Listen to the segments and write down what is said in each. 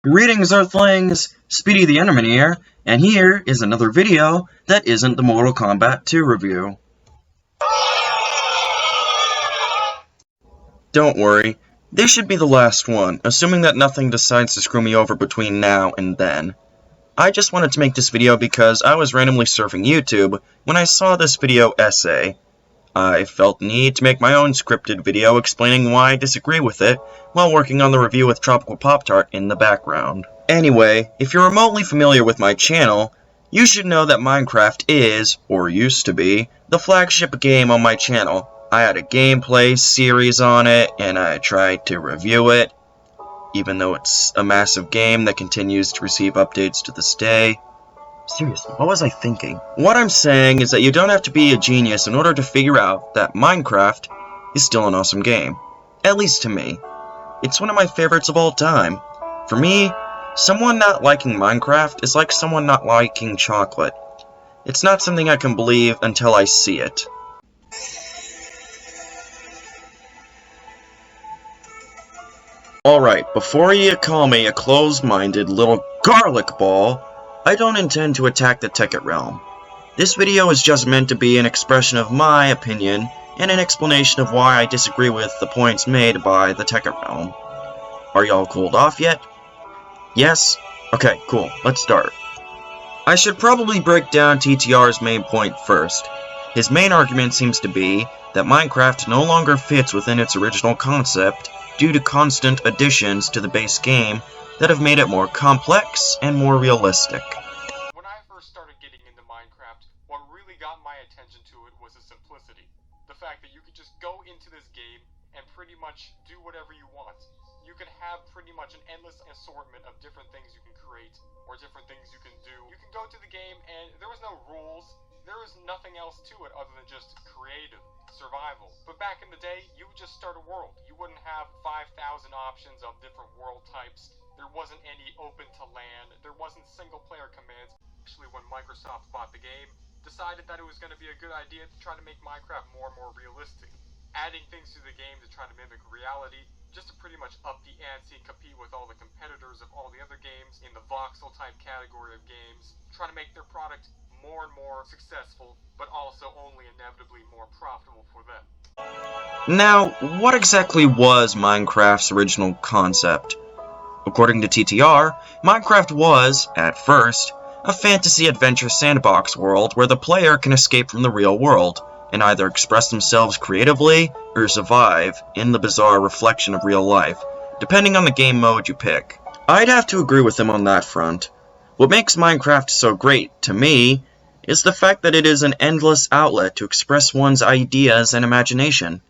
Greetings, Earthlings! Speedy the Enderman here, and here is another video that isn't the Mortal Kombat 2 review. Don't worry, this should be the last one, assuming that nothing decides to screw me over between now and then. I just wanted to make this video because I was randomly surfing YouTube when I saw this video essay. I felt the need to make my own scripted video explaining why I disagree with it, while working on the review with Tropical Pop-Tart in the background. Anyway, if you're remotely familiar with my channel, you should know that Minecraft is, or used to be, the flagship game on my channel. I had a gameplay series on it, and I tried to review it, even though it's a massive game that continues to receive updates to this day. Seriously, what was I thinking? What I'm saying is that you don't have to be a genius in order to figure out that Minecraft is still an awesome game. At least to me. It's one of my favorites of all time. For me, someone not liking Minecraft is like someone not liking chocolate. It's not something I can believe until I see it. Alright, before you call me a closed-minded little garlic ball, I don't intend to attack the Tekkit realm. This video is just meant to be an expression of my opinion and an explanation of why I disagree with the points made by the Tekkit realm. Are y'all cooled off yet? Yes? Okay, cool, let's start. I should probably break down TTR's main point first. His main argument seems to be that Minecraft no longer fits within its original concept due to constant additions to the base game that have made it more complex and more realistic. When I first started getting into Minecraft, what really got my attention to it was the simplicity. The fact that you could just go into this game and pretty much do whatever you want. You could have pretty much an endless assortment of different things you can create, or different things you can do. You can go to the game and there was no rules, there was nothing else to it other than just creative survival. But back in the day, you would just start a world. You wouldn't have 5,000 options of different world types. There wasn't any open to land, there wasn't single player commands. Actually, when Microsoft bought the game, decided that it was going to be a good idea to try to make Minecraft more and more realistic. Adding things to the game to try to mimic reality, just to pretty much up the ante and compete with all the competitors of all the other games in the voxel type category of games, trying to make their product more and more successful, but also only inevitably more profitable for them. Now, what exactly was Minecraft's original concept? According to TTR, Minecraft was, at first, a fantasy adventure sandbox world where the player can escape from the real world, and either express themselves creatively, or survive in the bizarre reflection of real life, depending on the game mode you pick. I'd have to agree with him on that front. What makes Minecraft so great, to me, is the fact that it is an endless outlet to express one's ideas and imagination.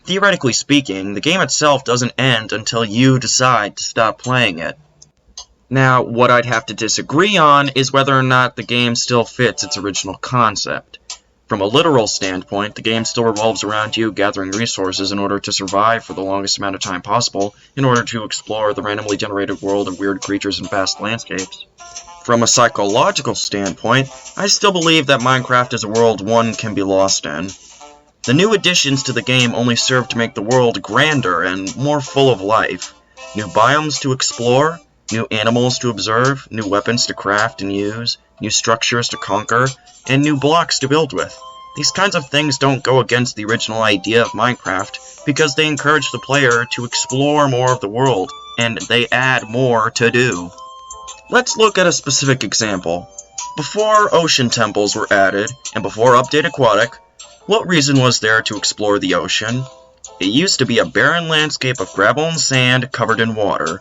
Theoretically speaking, the game itself doesn't end until you decide to stop playing it. Now, what I'd have to disagree on is whether or not the game still fits its original concept. From a literal standpoint, the game still revolves around you gathering resources in order to survive for the longest amount of time possible, in order to explore the randomly generated world of weird creatures and vast landscapes. From a psychological standpoint, I still believe that Minecraft is a world one can be lost in. The new additions to the game only serve to make the world grander and more full of life. New biomes to explore, new animals to observe, new weapons to craft and use, new structures to conquer, and new blocks to build with. These kinds of things don't go against the original idea of Minecraft because they encourage the player to explore more of the world, and they add more to do. Let's look at a specific example. Before ocean temples were added, and before Update Aquatic, what reason was there to explore the ocean? It used to be a barren landscape of gravel and sand covered in water.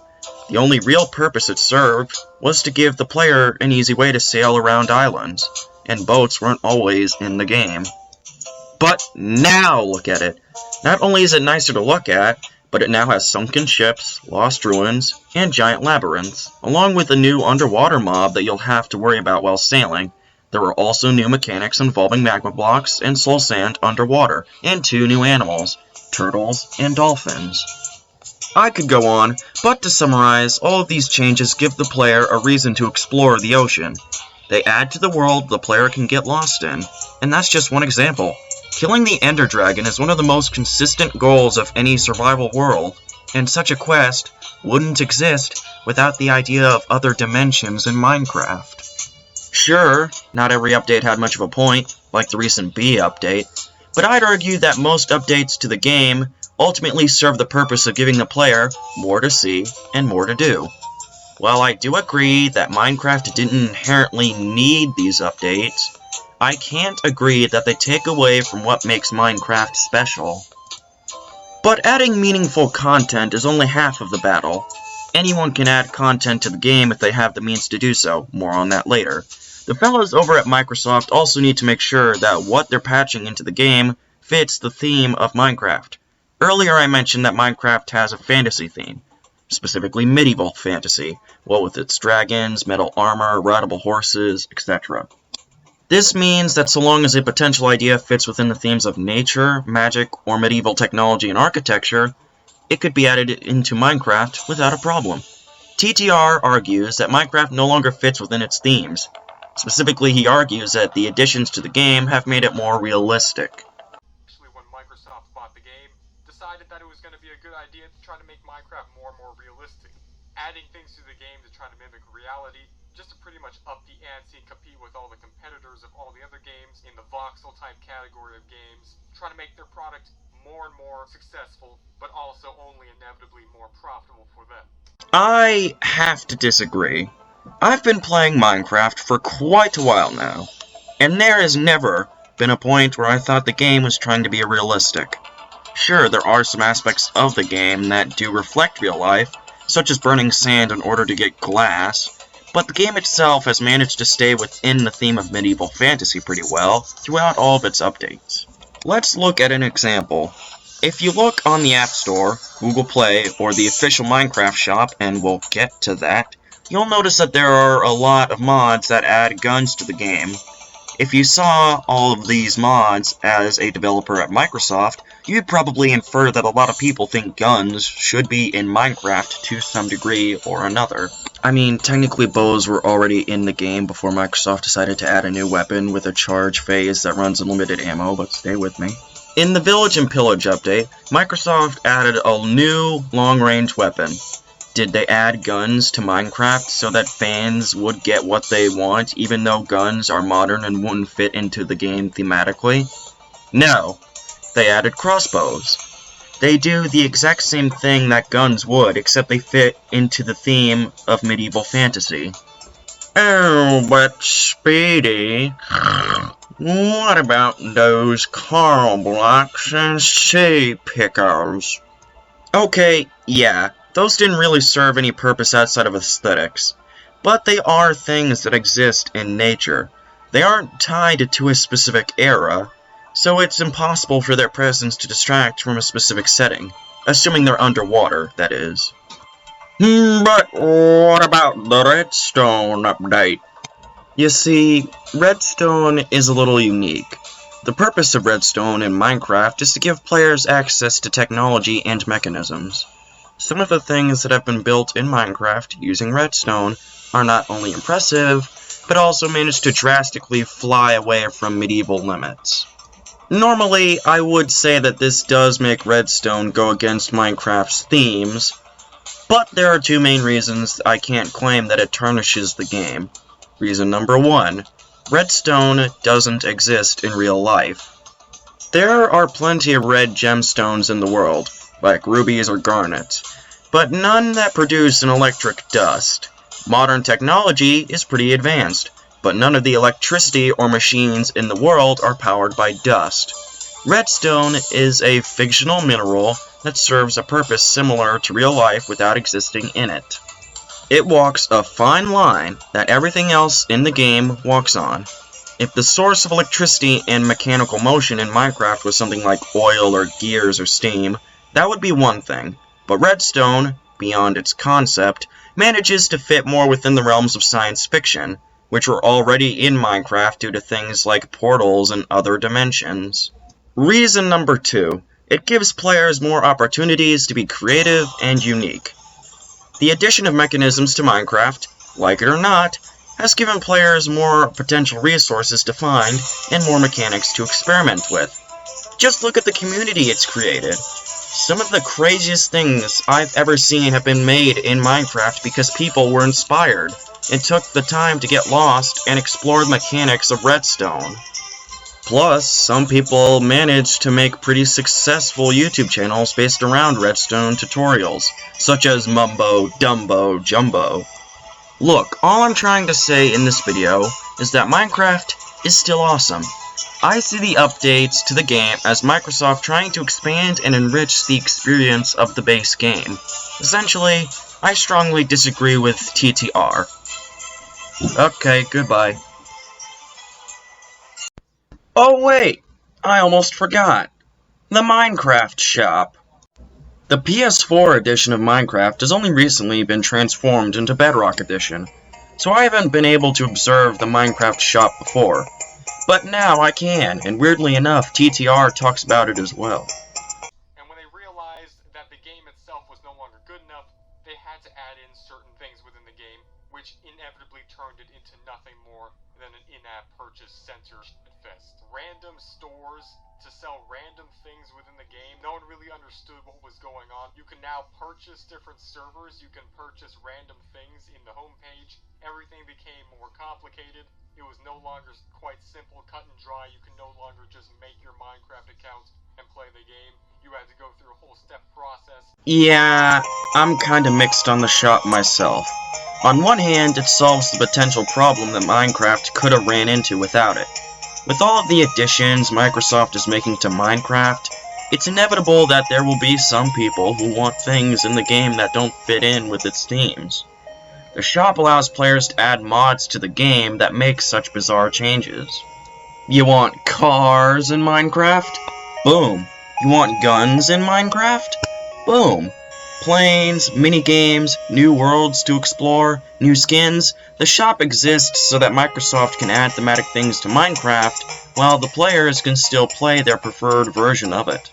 The only real purpose it served was to give the player an easy way to sail around islands, and boats weren't always in the game. But now look at it. Not only is it nicer to look at, but it now has sunken ships, lost ruins, and giant labyrinths, along with a new underwater mob that you'll have to worry about while sailing. There are also new mechanics involving magma blocks and soul sand underwater, and 2 new animals, turtles and dolphins. I could go on, but to summarize, all of these changes give the player a reason to explore the ocean. They add to the world the player can get lost in, and that's just one example. Killing the Ender Dragon is one of the most consistent goals of any survival world. and such a quest wouldn't exist without the idea of other dimensions in Minecraft. Sure, not every update had much of a point, like the recent B update, but I'd argue that most updates to the game ultimately serve the purpose of giving the player more to see and more to do. While I do agree that Minecraft didn't inherently need these updates, I can't agree that they take away from what makes Minecraft special. But adding meaningful content is only half of the battle. Anyone can add content to the game if they have the means to do so, more on that later. The fellows over at Microsoft also need to make sure that what they're patching into the game fits the theme of Minecraft. Earlier I mentioned that Minecraft has a fantasy theme, specifically medieval fantasy, what with its dragons, metal armor, rideable horses, etc. This means that so long as a potential idea fits within the themes of nature, magic, or medieval technology and architecture, it could be added into Minecraft without a problem. TTR argues that Minecraft no longer fits within its themes. Specifically, he argues that the additions to the game have made it more realistic. Actually, when Microsoft bought the game, decided that it was going to be a good idea to try to make Minecraft more and more realistic. Adding things to the game to try to mimic reality, just to pretty much up the ante and compete with all the competitors of all the other games in the voxel type category of games, trying to make their product more and more successful, but also only inevitably more profitable for them. I have to disagree. I've been playing Minecraft for quite a while now, and there has never been a point where I thought the game was trying to be realistic. Sure, there are some aspects of the game that do reflect real life, such as burning sand in order to get glass, but the game itself has managed to stay within the theme of medieval fantasy pretty well throughout all of its updates. Let's look at an example. If you look on the App Store, Google Play, or the official Minecraft shop, and we'll get to that, you'll notice that there are a lot of mods that add guns to the game. If you saw all of these mods as a developer at Microsoft, you'd probably infer that a lot of people think guns should be in Minecraft to some degree or another. I mean, technically bows were already in the game before Microsoft decided to add a new weapon with a charge phase that runs unlimited ammo, but stay with me. In the Village and Pillage update, Microsoft added a new long-range weapon. Did they add guns to Minecraft so that fans would get what they want, even though guns are modern and wouldn't fit into the game thematically? No. They added crossbows. They do the exact same thing that guns would, except they fit into the theme of medieval fantasy. Oh, but Speedy, what about those coral blocks and sea pickles? Okay, yeah, those didn't really serve any purpose outside of aesthetics, but they are things that exist in nature. They aren't tied to a specific era, so it's impossible for their presence to distract from a specific setting, assuming they're underwater, that is. But what about the Redstone update? You see, Redstone is a little unique. The purpose of Redstone in Minecraft is to give players access to technology and mechanisms. Some of the things that have been built in Minecraft using Redstone are not only impressive, but also manage to drastically fly away from medieval limits. Normally, I would say that this does make Redstone go against Minecraft's themes, but there are two main reasons I can't claim that it tarnishes the game. Reason number one, Redstone doesn't exist in real life. There are plenty of red gemstones in the world, like rubies or garnets, but none that produce an electric dust. Modern technology is pretty advanced, but none of the electricity or machines in the world are powered by dust. Redstone is a fictional mineral that serves a purpose similar to real life without existing in it. It walks a fine line that everything else in the game walks on. If the source of electricity and mechanical motion in Minecraft was something like oil or gears or steam, that would be one thing, but Redstone, beyond its concept, manages to fit more within the realms of science fiction, which were already in Minecraft due to things like portals and other dimensions. Reason number two, it gives players more opportunities to be creative and unique. The addition of mechanisms to Minecraft, like it or not, has given players more potential resources to find and more mechanics to experiment with. Just look at the community it's created. Some of the craziest things I've ever seen have been made in Minecraft because people were inspired and took the time to get lost and explore the mechanics of Redstone. Plus, some people managed to make pretty successful YouTube channels based around Redstone tutorials, such as Mumbo Dumbo Jumbo. Look, all I'm trying to say in this video is that Minecraft is still awesome. I see the updates to the game as Microsoft trying to expand and enrich the experience of the base game. Essentially, I strongly disagree with TTR. Okay, goodbye. Oh wait, I almost forgot. The Minecraft shop. The PS4 edition of Minecraft has only recently been transformed into Bedrock Edition, so I haven't been able to observe the Minecraft shop before. But now I can, and weirdly enough, TTR talks about it as well. And when they realized that the game itself was no longer good enough, they had to add in certain things within the game, which inevitably turned it into nothing more than an in-app purchase center fest. Random stores to sell random things within the game. No one really understood what was going on. You can now purchase different servers, you can purchase random things in the homepage. Everything became more complicated. It was no longer quite simple, cut and dry. You can no longer just make your Minecraft account and play the game. You had to go through a whole step process. Yeah, I'm kinda mixed on the shop myself. On one hand, it solves the potential problem that Minecraft could have ran into without it. With all of the additions Microsoft is making to Minecraft, it's inevitable that there will be some people who want things in the game that don't fit in with its themes. The shop allows players to add mods to the game that make such bizarre changes. You want cars in Minecraft? Boom. You want guns in Minecraft? Boom. Planes, mini-games, new worlds to explore, new skins. The shop exists so that Microsoft can add thematic things to Minecraft, while the players can still play their preferred version of it.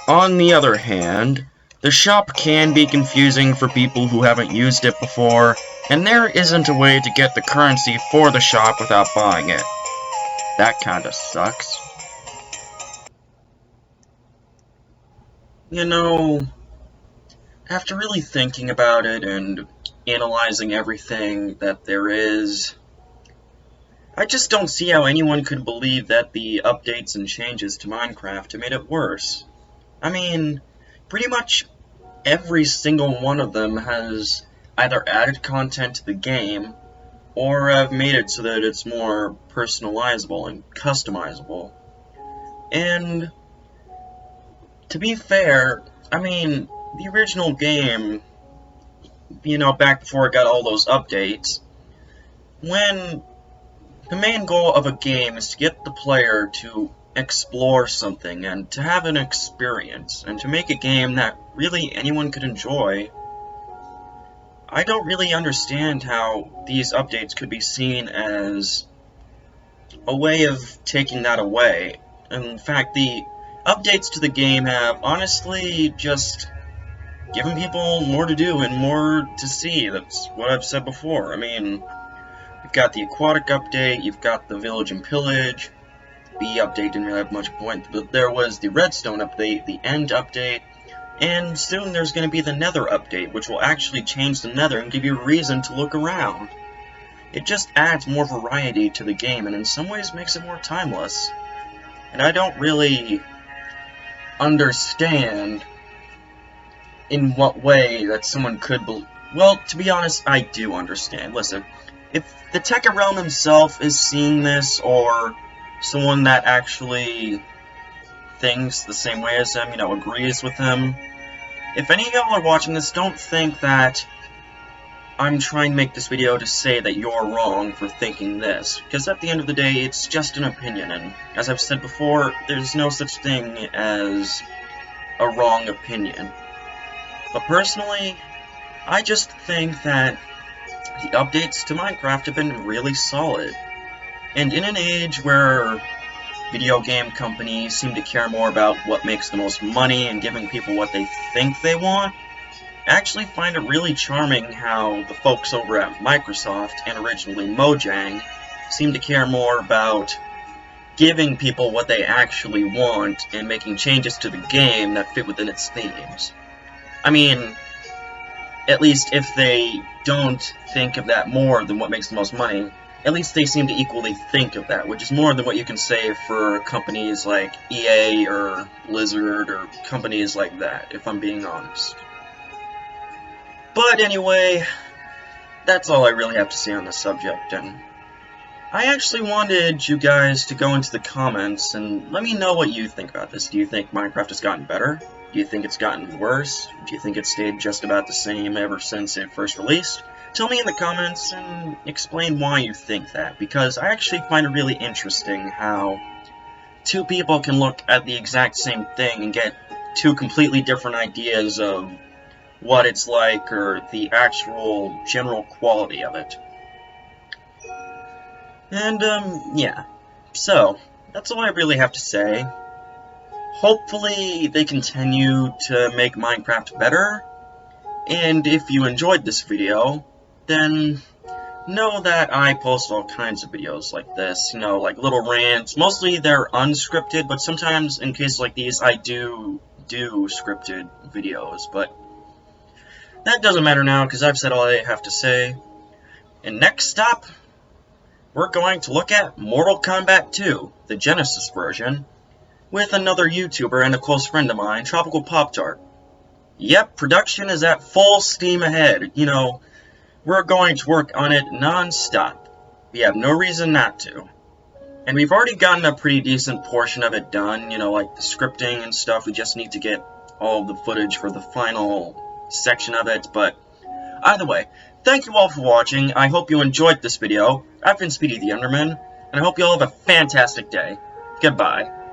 On the other hand, the shop can be confusing for people who haven't used it before, and there isn't a way to get the currency for the shop without buying it. That kinda sucks. You know, after really thinking about it and analyzing everything that there is, I just don't see how anyone could believe that the updates and changes to Minecraft have made it worse. I mean, pretty much every single one of them has either added content to the game, or have made it so that it's more personalizable and customizable. And, to be fair, I mean, the original game, back before it got all those updates, when the main goal of a game is to get the player to explore something and to have an experience, and to make a game that really anyone could enjoy, I don't really understand how these updates could be seen as a way of taking that away. In fact, the updates to the game have honestly just given people more to do and more to see. That's what I've said before. I mean, you've got the aquatic update, you've got the village and pillage. The update didn't really have much point, but there was the redstone update, the end update, and soon there's going to be the nether update, which will actually change the nether and give you a reason to look around. It just adds more variety to the game, and in some ways makes it more timeless. And I don't really understand in what way that someone could well, to be honest, I do understand. Listen, if the Tekka Realm himself is seeing this, or someone that actually thinks the same way as him, agrees with him, if any of y'all are watching this, don't think that I'm trying to make this video to say that you're wrong for thinking this, because at the end of the day, it's just an opinion, and as I've said before, there's no such thing as a wrong opinion. But personally, I just think that the updates to Minecraft have been really solid. And in an age where video game companies seem to care more about what makes the most money and giving people what they think they want, I actually find it really charming how the folks over at Microsoft, and originally Mojang, seem to care more about giving people what they actually want and making changes to the game that fit within its themes. I mean, at least if they don't think of that more than what makes the most money, at least they seem to equally think of that, which is more than what you can say for companies like EA or Blizzard or companies like that, if I'm being honest. But anyway, that's all I really have to say on this subject, and I actually wanted you guys to go into the comments and let me know what you think about this. Do you think Minecraft has gotten better? Do you think it's gotten worse? Do you think it's stayed just about the same ever since it first released? Tell me in the comments and explain why you think that, because I actually find it really interesting how two people can look at the exact same thing and get two completely different ideas of what it's like or the actual general quality of it. And, yeah. So, that's all I really have to say. Hopefully, they continue to make Minecraft better. And if you enjoyed this video, then know that I post all kinds of videos like this, you know, like little rants. Mostly they're unscripted, but sometimes in cases like these, I do scripted videos. But that doesn't matter now, because I've said all I have to say. And next stop, we're going to look at Mortal Kombat 2, the Genesis version, with another YouTuber and a close friend of mine, Tropical Pop-Tart. Yep, production is at full steam ahead. You know, we're going to work on it non-stop. We have no reason not to. And we've already gotten a pretty decent portion of it done, you know, like the scripting and stuff. We just need to get all the footage for the final section of it, but either way, thank you all for watching. I hope you enjoyed this video. I've been Speedy the Enderman, and I hope you all have a fantastic day. Goodbye.